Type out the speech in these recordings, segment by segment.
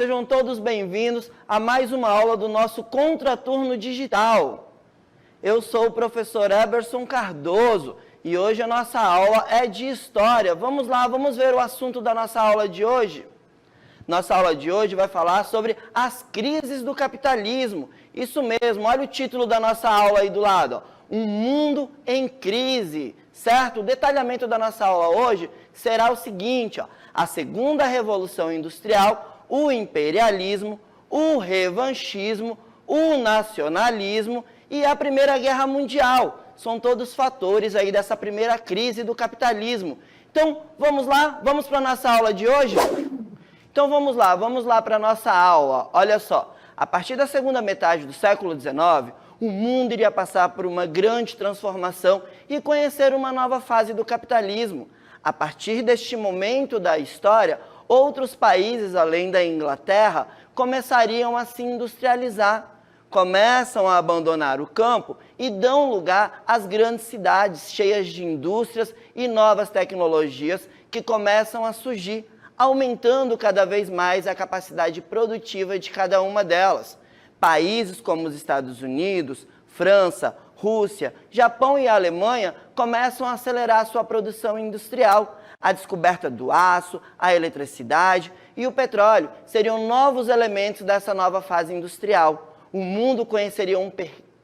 Sejam todos bem-vindos a mais uma aula do nosso Contraturno Digital. Eu sou o professor Eberson Cardoso e hoje a nossa aula é de História. Vamos lá, vamos ver o assunto da nossa aula de hoje? Nossa aula de hoje vai falar sobre as crises do capitalismo. Isso mesmo, olha o título da nossa aula aí do lado, ó. Um mundo em crise, certo? O detalhamento da nossa aula hoje será o seguinte, ó, a segunda revolução industrial, o imperialismo, o revanchismo, o nacionalismo e a Primeira Guerra Mundial. São todos fatores aí dessa primeira crise do capitalismo. Então, vamos lá? Vamos para a nossa aula de hoje? Então, vamos lá para a nossa aula. Olha só, a partir da segunda metade do século XIX, o mundo iria passar por uma grande transformação e conhecer uma nova fase do capitalismo. A partir deste momento da história, outros países, além da Inglaterra, começariam a se industrializar, começam a abandonar o campo e dão lugar às grandes cidades cheias de indústrias e novas tecnologias que começam a surgir, aumentando cada vez mais a capacidade produtiva de cada uma delas. Países como os Estados Unidos, França, Rússia, Japão e Alemanha começam a acelerar sua produção industrial. A descoberta do aço, a eletricidade e o petróleo seriam novos elementos dessa nova fase industrial. O mundo conheceria um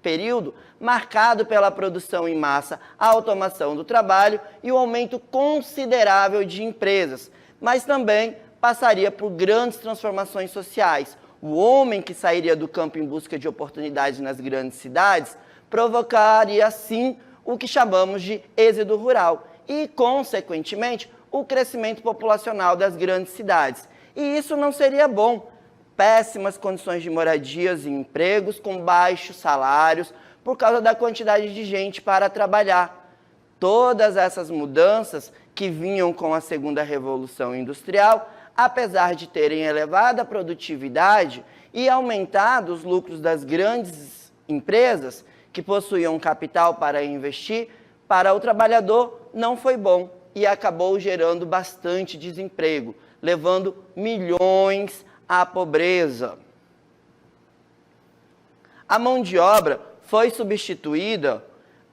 período marcado pela produção em massa, a automação do trabalho e o aumento considerável de empresas, mas também passaria por grandes transformações sociais. O homem que sairia do campo em busca de oportunidades nas grandes cidades provocaria, assim, o que chamamos de êxodo rural e, consequentemente, o crescimento populacional das grandes cidades. E isso não seria bom. Péssimas condições de moradias e empregos com baixos salários por causa da quantidade de gente para trabalhar. Todas essas mudanças que vinham com a segunda revolução industrial, apesar de terem elevado a produtividade e aumentado os lucros das grandes empresas que possuíam capital para investir, para o trabalhador não foi bom e acabou gerando bastante desemprego, levando milhões à pobreza. A mão de obra foi substituída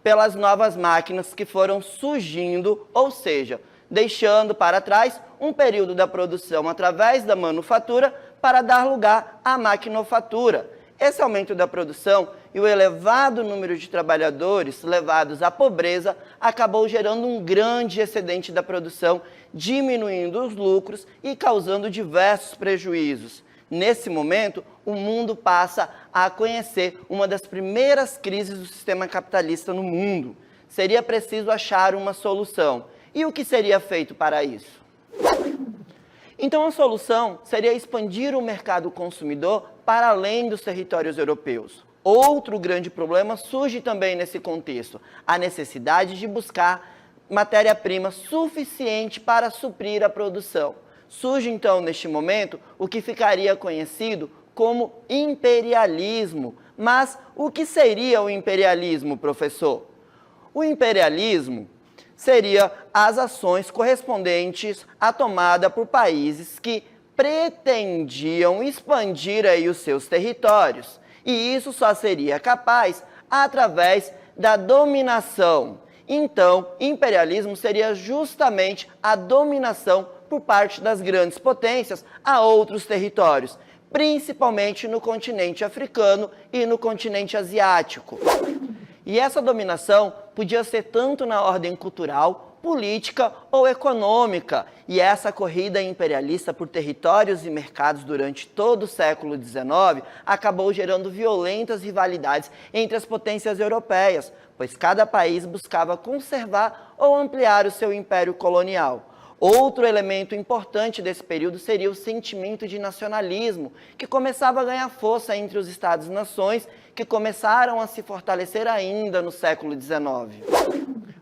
pelas novas máquinas que foram surgindo, ou seja, deixando para trás um período da produção através da manufatura para dar lugar à maquinofatura. Esse aumento da produção e o elevado número de trabalhadores levados à pobreza acabou gerando um grande excedente da produção, diminuindo os lucros e causando diversos prejuízos. Nesse momento, o mundo passa a conhecer uma das primeiras crises do sistema capitalista no mundo. Seria preciso achar uma solução. E o que seria feito para isso? Então, a solução seria expandir o mercado consumidor para além dos territórios europeus. Outro grande problema surge também nesse contexto, a necessidade de buscar matéria-prima suficiente para suprir a produção. Surge então, neste momento, o que ficaria conhecido como imperialismo. Mas o que seria o imperialismo, professor? O imperialismo seria as ações correspondentes à tomada por países que pretendiam expandir aí os seus territórios. E isso só seria capaz através da dominação. Então, imperialismo seria justamente a dominação por parte das grandes potências a outros territórios, principalmente no continente africano e no continente asiático. E essa dominação podia ser tanto na ordem cultural, política ou econômica. E essa corrida imperialista por territórios e mercados durante todo o século XIX acabou gerando violentas rivalidades entre as potências europeias, pois cada país buscava conservar ou ampliar o seu império colonial. Outro elemento importante desse período seria o sentimento de nacionalismo, que começava a ganhar força entre os Estados-nações, que começaram a se fortalecer ainda no século XIX.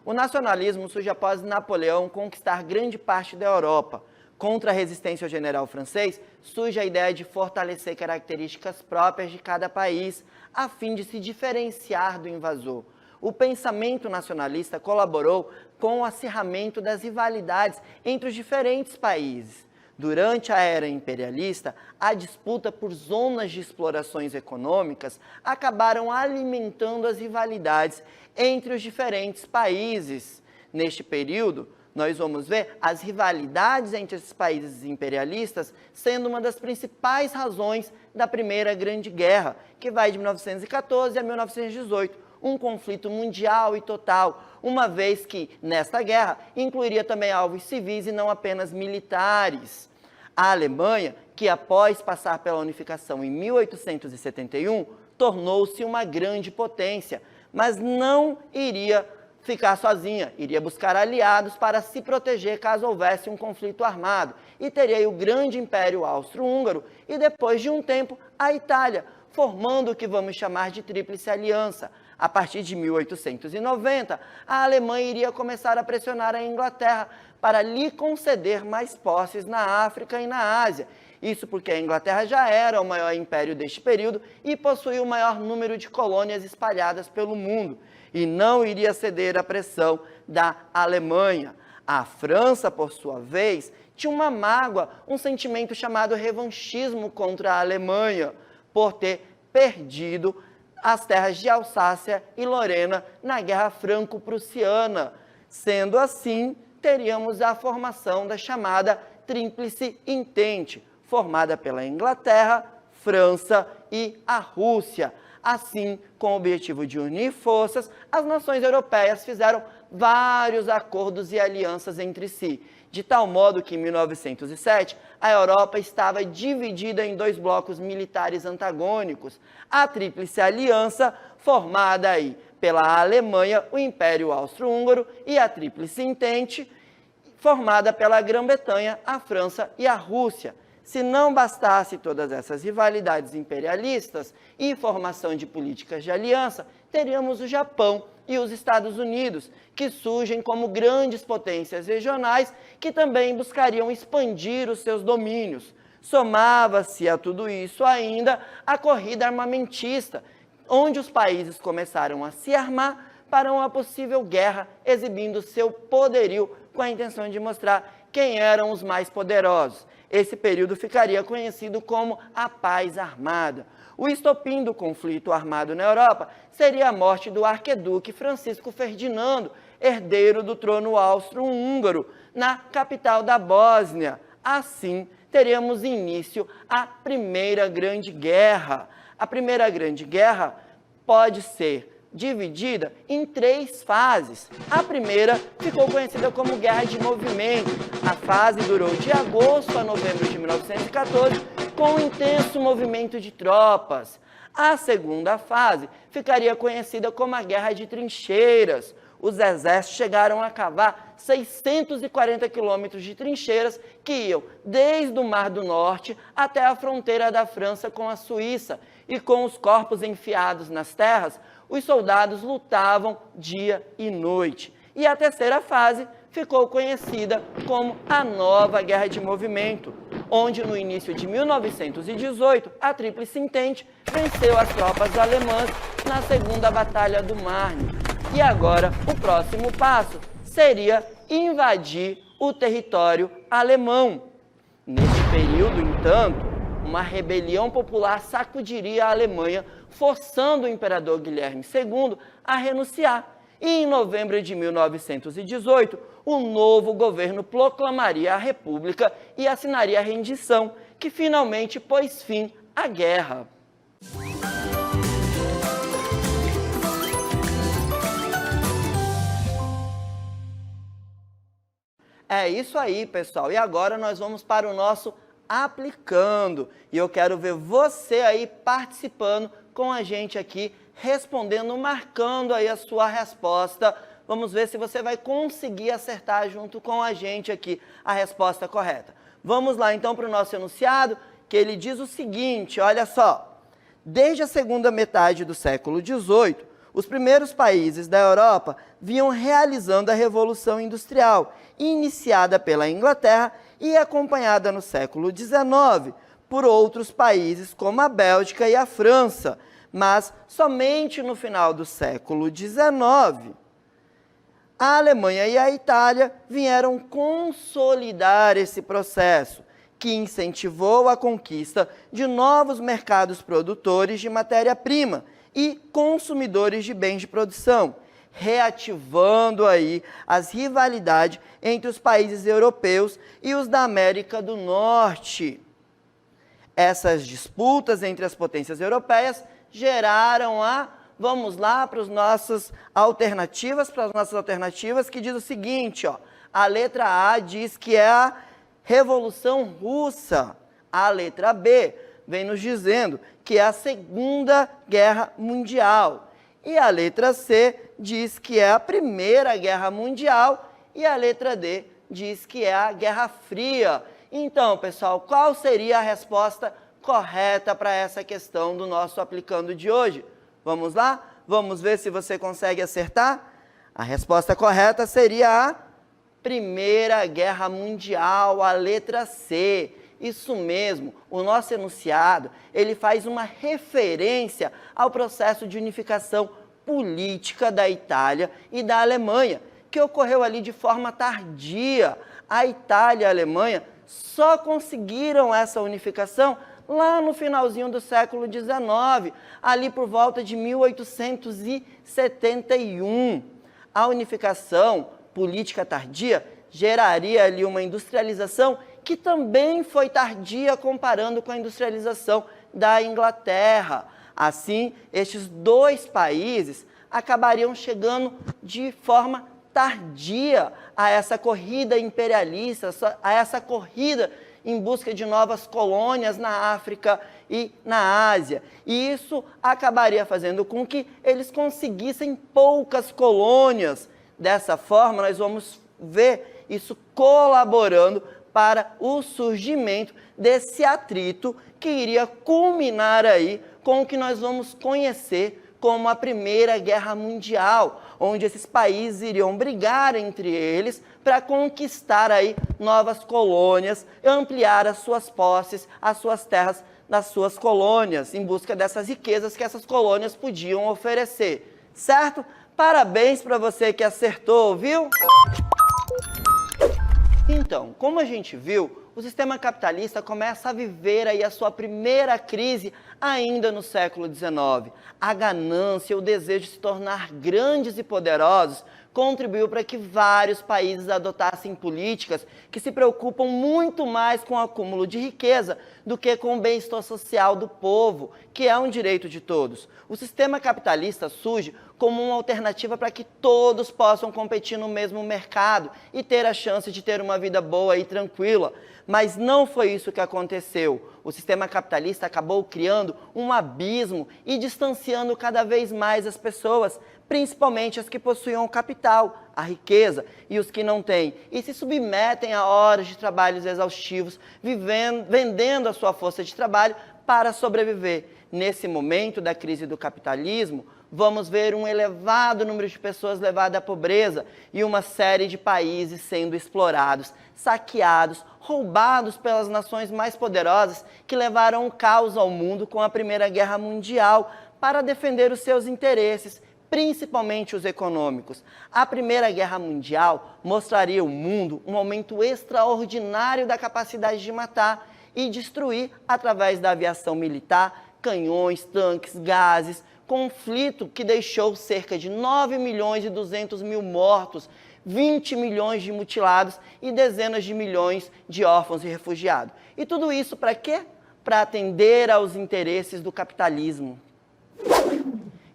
O nacionalismo surge após Napoleão conquistar grande parte da Europa. Contra a resistência ao general francês, surge a ideia de fortalecer características próprias de cada país, a fim de se diferenciar do invasor. O pensamento nacionalista colaborou com o acirramento das rivalidades entre os diferentes países. Durante a era imperialista, a disputa por zonas de explorações econômicas acabaram alimentando as rivalidades entre os diferentes países. Neste período, nós vamos ver as rivalidades entre esses países imperialistas sendo uma das principais razões da Primeira Grande Guerra, que vai de 1914 a 1918, um conflito mundial e total, uma vez que, nesta guerra, incluiria também alvos civis e não apenas militares. A Alemanha, que após passar pela unificação em 1871, tornou-se uma grande potência, mas não iria ficar sozinha, iria buscar aliados para se proteger caso houvesse um conflito armado, e teria aí o grande Império Austro-Húngaro e, depois de um tempo, a Itália, formando o que vamos chamar de Tríplice Aliança. A partir de 1890, a Alemanha iria começar a pressionar a Inglaterra para lhe conceder mais posses na África e na Ásia. Isso porque a Inglaterra já era o maior império deste período e possuía o maior número de colônias espalhadas pelo mundo, e não iria ceder à pressão da Alemanha. A França, por sua vez, tinha uma mágoa, um sentimento chamado revanchismo contra a Alemanha, por ter perdido as terras de Alsácia e Lorena na Guerra Franco-Prussiana. Sendo assim, teríamos a formação da chamada Tríplice Entente, formada pela Inglaterra, França e a Rússia. Assim, com o objetivo de unir forças, as nações europeias fizeram vários acordos e alianças entre si, de tal modo que em 1907 a Europa estava dividida em dois blocos militares antagônicos. A Tríplice Aliança, formada aí pela Alemanha, o Império Austro-Húngaro, e a Tríplice Entente, formada pela Grã-Bretanha, a França e a Rússia. Se não bastasse todas essas rivalidades imperialistas e formação de políticas de aliança, teríamos o Japão e os Estados Unidos, que surgem como grandes potências regionais que também buscariam expandir os seus domínios. Somava-se a tudo isso ainda a corrida armamentista, onde os países começaram a se armar para uma possível guerra, exibindo seu poderio com a intenção de mostrar quem eram os mais poderosos. Esse período ficaria conhecido como a Paz Armada. O estopim do conflito armado na Europa seria a morte do arquiduque Francisco Ferdinando, herdeiro do trono austro-húngaro, na capital da Bósnia. Assim, teríamos início a Primeira Grande Guerra. A Primeira Grande Guerra pode ser dividida em 3 fases. A primeira ficou conhecida como Guerra de Movimento. A fase durou de agosto a novembro de 1914, com um intenso movimento de tropas. A segunda fase ficaria conhecida como a Guerra de Trincheiras. Os exércitos chegaram a cavar 640 quilômetros de trincheiras que iam desde o Mar do Norte até a fronteira da França com a Suíça, e com os corpos enfiados nas terras, os soldados lutavam dia e noite. E a terceira fase ficou conhecida como a Nova Guerra de Movimento, onde no início de 1918 a Tríplice Entente venceu as tropas alemãs na Segunda Batalha do Marne. E agora o próximo passo seria invadir o território alemão. Neste período, entanto, uma rebelião popular sacudiria a Alemanha, forçando o imperador Guilherme II a renunciar. E em novembro de 1918, o novo governo proclamaria a República e assinaria a rendição, que finalmente pôs fim à guerra. É isso aí, pessoal. E agora nós vamos para o nosso aplicando. E eu quero ver você aí participando com a gente aqui, respondendo, marcando aí a sua resposta. Vamos ver se você vai conseguir acertar junto com a gente aqui a resposta correta. Vamos lá então para o nosso enunciado, que ele diz o seguinte, olha só. Desde a segunda metade do século XVIII, os primeiros países da Europa vinham realizando a Revolução Industrial, iniciada pela Inglaterra e acompanhada no século XIX por outros países como a Bélgica e a França, mas somente no final do século XIX, a Alemanha e a Itália vieram consolidar esse processo, que incentivou a conquista de novos mercados produtores de matéria-prima e consumidores de bens de produção, reativando aí as rivalidades entre os países europeus e os da América do Norte. Essas disputas entre as potências europeias geraram vamos lá para as nossas alternativas, que diz o seguinte, ó, a letra A diz que é a Revolução Russa, a letra B vem nos dizendo que é a Segunda Guerra Mundial, e a letra C diz que é a Primeira Guerra Mundial, e a letra D diz que é a Guerra Fria. Então, pessoal, qual seria a resposta correta para essa questão do nosso aplicando de hoje? Vamos lá? Vamos ver se você consegue acertar? A resposta correta seria a Primeira Guerra Mundial, a letra C. Isso mesmo, o nosso enunciado, ele faz uma referência ao processo de unificação política da Itália e da Alemanha, que ocorreu ali de forma tardia. A Itália e a Alemanha só conseguiram essa unificação lá no finalzinho do século XIX, ali por volta de 1871. A unificação política tardia geraria ali uma industrialização que também foi tardia comparando com a industrialização da Inglaterra. Assim, estes dois países acabariam chegando de forma tardia a essa corrida imperialista, a essa corrida em busca de novas colônias na África e na Ásia. E isso acabaria fazendo com que eles conseguissem poucas colônias. Dessa forma, nós vamos ver isso colaborando para o surgimento desse atrito que iria culminar aí com o que nós vamos conhecer como a Primeira Guerra Mundial, onde esses países iriam brigar entre eles para conquistar aí novas colônias, ampliar as suas posses, as suas terras das suas colônias, em busca dessas riquezas que essas colônias podiam oferecer. Certo? Parabéns para você que acertou, viu? Então, como a gente viu, o sistema capitalista começa a viver aí a sua primeira crise ainda no século XIX. A ganância, o desejo de se tornar grandes e poderosos contribuiu para que vários países adotassem políticas que se preocupam muito mais com o acúmulo de riqueza do que com o bem-estar social do povo, que é um direito de todos. O sistema capitalista surge como uma alternativa para que todos possam competir no mesmo mercado e ter a chance de ter uma vida boa e tranquila. Mas não foi isso que aconteceu. O sistema capitalista acabou criando um abismo e distanciando cada vez mais as pessoas, principalmente as que possuíam o capital, a riqueza, e os que não têm, e se submetem a horas de trabalhos exaustivos, vendendo a sua força de trabalho para sobreviver. Nesse momento da crise do capitalismo, vamos ver um elevado número de pessoas levadas à pobreza e uma série de países sendo explorados, saqueados, roubados pelas nações mais poderosas que levaram o caos ao mundo com a Primeira Guerra Mundial para defender os seus interesses, principalmente os econômicos. A Primeira Guerra Mundial mostraria ao mundo um aumento extraordinário da capacidade de matar e destruir através da aviação militar, canhões, tanques, gases, conflito que deixou cerca de 9.200.000 mortos, 20 milhões de mutilados e dezenas de milhões de órfãos e refugiados. E tudo isso para quê? Para atender aos interesses do capitalismo.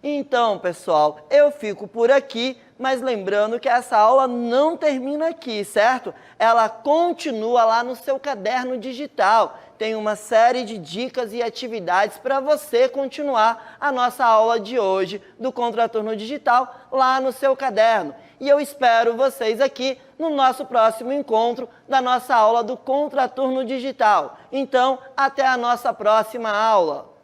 Então, pessoal, eu fico por aqui, mas lembrando que essa aula não termina aqui, certo? Ela continua lá no seu caderno digital. Tem uma série de dicas e atividades para você continuar a nossa aula de hoje do Contraturno Digital lá no seu caderno. E eu espero vocês aqui no nosso próximo encontro da nossa aula do Contraturno Digital. Então, até a nossa próxima aula.